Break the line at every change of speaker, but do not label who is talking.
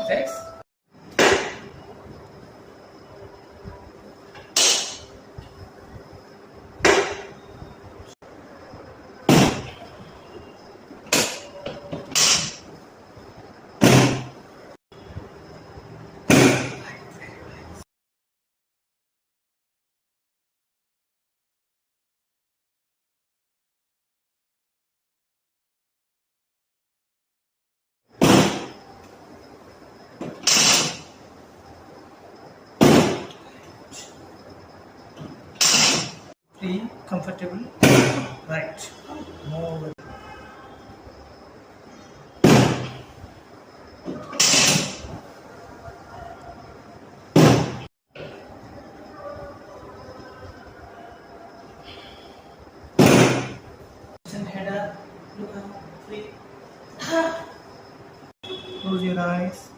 Six. Three. Comfortable. Right. More. Head up. Look up. Three. Close your eyes.